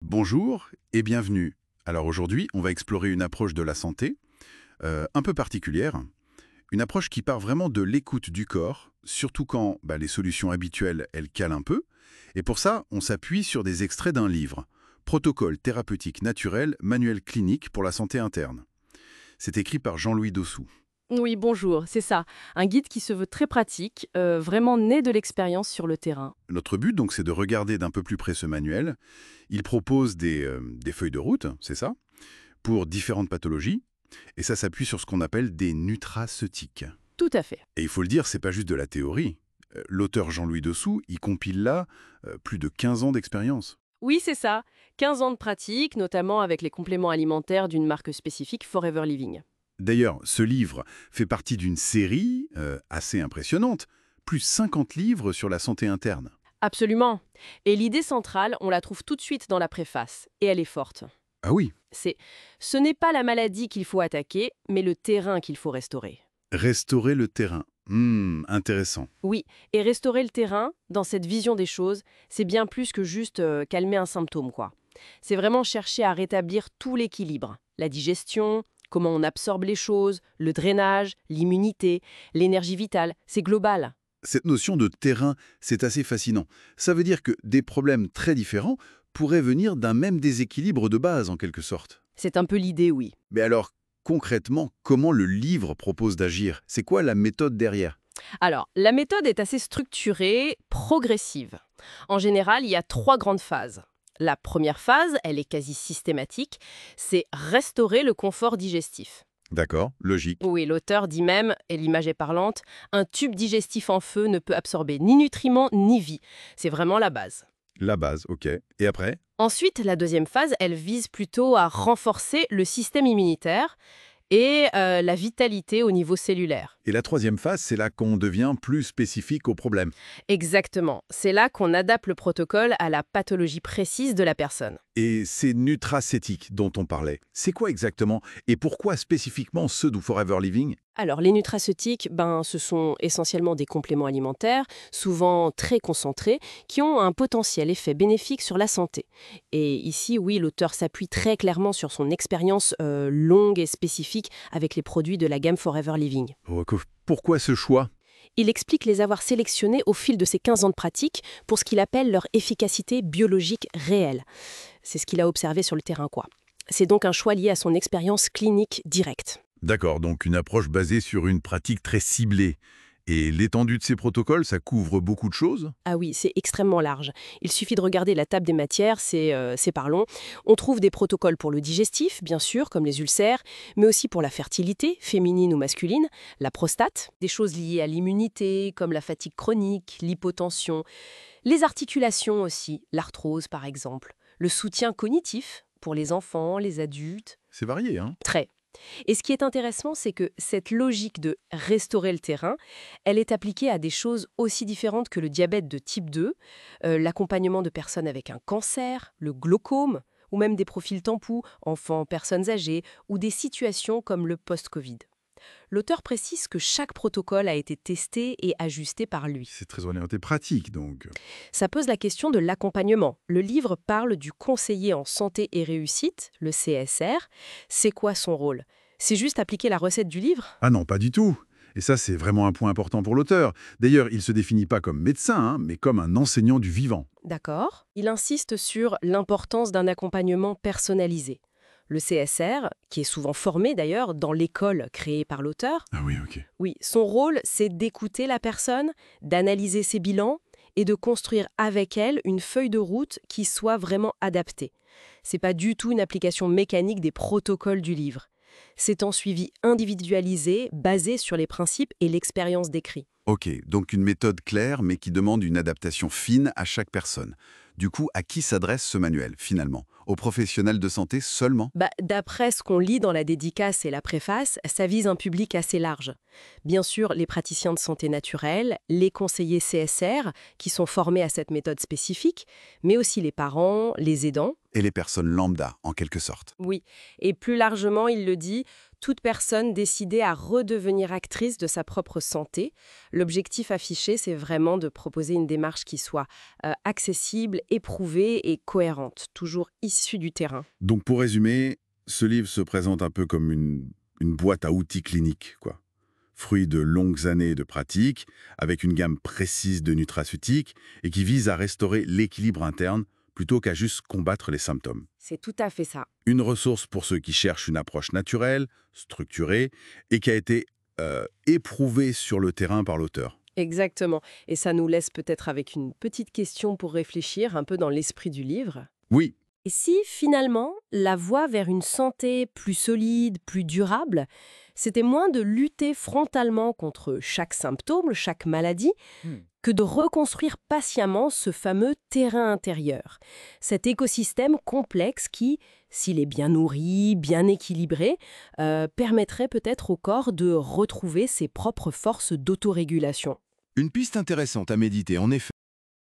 Bonjour et bienvenue. Alors aujourd'hui, on va explorer une approche de la santé un peu particulière, une approche qui part vraiment de l'écoute du corps, surtout quand les solutions habituelles, elles calent un peu. Et pour ça, on s'appuie sur des extraits d'un livre, Protocole thérapeutique naturel, manuel clinique pour la santé interne. C'est écrit par Jean-Louis Dossou. Oui, bonjour, c'est ça. Un guide qui se veut très pratique, vraiment né de l'expérience sur le terrain. Notre but, donc, c'est de regarder d'un peu plus près ce manuel. Il propose des feuilles de route, c'est ça, pour différentes pathologies, et ça s'appuie sur ce qu'on appelle des nutraceutiques. Tout à fait. Et il faut le dire, c'est pas juste de la théorie. L'auteur Jean-Louis Dossou, il compile là plus de 15 ans d'expérience. Oui, c'est ça. 15 ans de pratique, notamment avec les compléments alimentaires d'une marque spécifique, Forever Living. D'ailleurs, ce livre fait partie d'une série assez impressionnante, plus 50 livres sur la santé interne. Absolument. Et l'idée centrale, on la trouve tout de suite dans la préface, et elle est forte. Ah oui, C'est ce n'est pas la maladie qu'il faut attaquer, mais le terrain qu'il faut restaurer. restaurer le terrain. Intéressant. Oui, et restaurer le terrain, dans cette vision des choses, c'est bien plus que juste calmer un symptôme, quoi. C'est vraiment chercher à rétablir tout l'équilibre. La digestion, comment on absorbe les choses, le drainage, l'immunité, l'énergie vitale, c'est global. Cette notion de terrain, c'est assez fascinant. Ça veut dire que des problèmes très différents pourraient venir d'un même déséquilibre de base, en quelque sorte. C'est un peu l'idée, oui. Mais alors, concrètement, comment le livre propose d'agir? C'est quoi la méthode derrière? Alors, la méthode est assez structurée, progressive. En général, il y a 3 grandes phases. La première phase, elle est quasi systématique, c'est restaurer le confort digestif. D'accord, logique. Oui, l'auteur dit même, et l'image est parlante, un tube digestif en feu ne peut absorber ni nutriments ni vie. C'est vraiment la base. La base, ok. Et après? Ensuite, la deuxième phase, elle vise plutôt à renforcer le système immunitaire et la vitalité au niveau cellulaire. Et la troisième phase, c'est là qu'on devient plus spécifique au problème. Exactement. C'est là qu'on adapte le protocole à la pathologie précise de la personne. Et ces nutracétiques dont on parlait, c'est quoi exactement? Et pourquoi spécifiquement ceux du Forever Living? Alors, les nutraceutiques, ce sont essentiellement des compléments alimentaires, souvent très concentrés, qui ont un potentiel effet bénéfique sur la santé. Et ici, oui, l'auteur s'appuie très clairement sur son expérience longue et spécifique avec les produits de la gamme Forever Living. Pourquoi ce choix? Il explique les avoir sélectionnés au fil de ses 15 ans de pratique pour ce qu'il appelle leur efficacité biologique réelle. C'est ce qu'il a observé sur le terrain, quoi. C'est donc un choix lié à son expérience clinique directe. D'accord, donc une approche basée sur une pratique très ciblée. Et l'étendue de ces protocoles, ça couvre beaucoup de choses? Ah oui, c'est extrêmement large. Il suffit de regarder la table des matières, c'est parlons. On trouve des protocoles pour le digestif, bien sûr, comme les ulcères, mais aussi pour la fertilité, féminine ou masculine, la prostate, des choses liées à l'immunité, comme la fatigue chronique, l'hypotension, les articulations aussi, l'arthrose par exemple, le soutien cognitif pour les enfants, les adultes, C'est varié, hein? très. Et ce qui est intéressant, c'est que cette logique de restaurer le terrain, elle est appliquée à des choses aussi différentes que le diabète de type 2, l'accompagnement de personnes avec un cancer, le glaucome, ou même des profils tampous, enfants, personnes âgées, ou des situations comme le post-Covid. L'auteur précise que chaque protocole a été testé et ajusté par lui. C'est très orienté pratique, donc. Ça pose la question de l'accompagnement. Le livre parle du conseiller en santé et réussite, le CSR. C'est quoi son rôle? C'est juste appliquer la recette du livre? Ah non, pas du tout. Et ça, c'est vraiment un point important pour l'auteur. D'ailleurs, il ne se définit pas comme médecin, hein, mais comme un enseignant du vivant. D'accord. Il insiste sur l'importance d'un accompagnement personnalisé. Le CSR, qui est souvent formé d'ailleurs dans l'école créée par l'auteur, Ah oui, ok. oui, son rôle, c'est d'écouter la personne, d'analyser ses bilans et de construire avec elle une feuille de route qui soit vraiment adaptée. C'est pas du tout une application mécanique des protocoles du livre. C'est un suivi individualisé, basé sur les principes et l'expérience décrits. Ok, donc une méthode claire, mais qui demande une adaptation fine à chaque personne. Du coup, à qui s'adresse ce manuel, finalement? Aux professionnels de santé seulement? D'après ce qu'on lit dans la dédicace et la préface, ça vise un public assez large. Bien sûr, les praticiens de santé naturelle, les conseillers CSR, qui sont formés à cette méthode spécifique, mais aussi les parents, les aidants, et les personnes lambda, en quelque sorte. Oui, et plus largement, il le dit, toute personne décidée à redevenir actrice de sa propre santé. L'objectif affiché, c'est vraiment de proposer une démarche qui soit accessible, éprouvée et cohérente, toujours issue du terrain. Donc pour résumer, ce livre se présente un peu comme une boîte à outils cliniques, quoi. Fruit de longues années de pratique, avec une gamme précise de nutraceutiques et qui vise à restaurer l'équilibre interne plutôt qu'à juste combattre les symptômes. C'est tout à fait ça. Une ressource pour ceux qui cherchent une approche naturelle, structurée et qui a été éprouvée sur le terrain par l'auteur. Exactement. Et ça nous laisse peut-être avec une petite question pour réfléchir un peu dans l'esprit du livre. Oui, Et si, finalement, la voie vers une santé plus solide, plus durable, c'était moins de lutter frontalement contre chaque symptôme, chaque maladie, que de reconstruire patiemment ce fameux terrain intérieur, cet écosystème complexe qui, s'il est bien nourri, bien équilibré, permettrait peut-être au corps de retrouver ses propres forces d'autorégulation. Une piste intéressante à méditer, en effet.